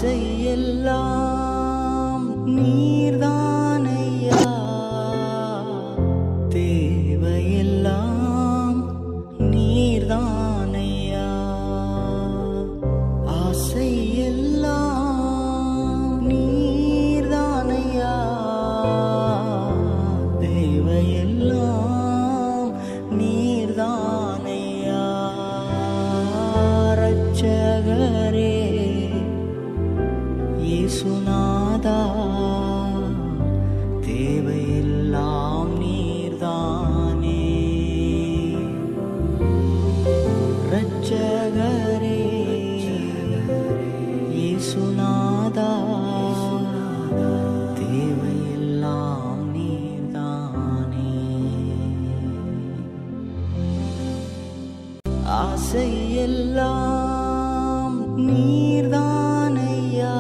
ஆசையெல்லாம் நீர்தானையா, தேவையெல்லாம் நீர்தானையா. ஆசையெல்லாம் நீர்தானையா, தேவையெல்லாம் நீர்தானையா. ரட்சகரே இயேசுநாதா, தேவையெல்லாம் நீர்தானே. ரட்சகரே இயேசுநாதா, தேவையெல்லாம் நீர்தானே. ஆசையெல்லாம் நீர்தானையா,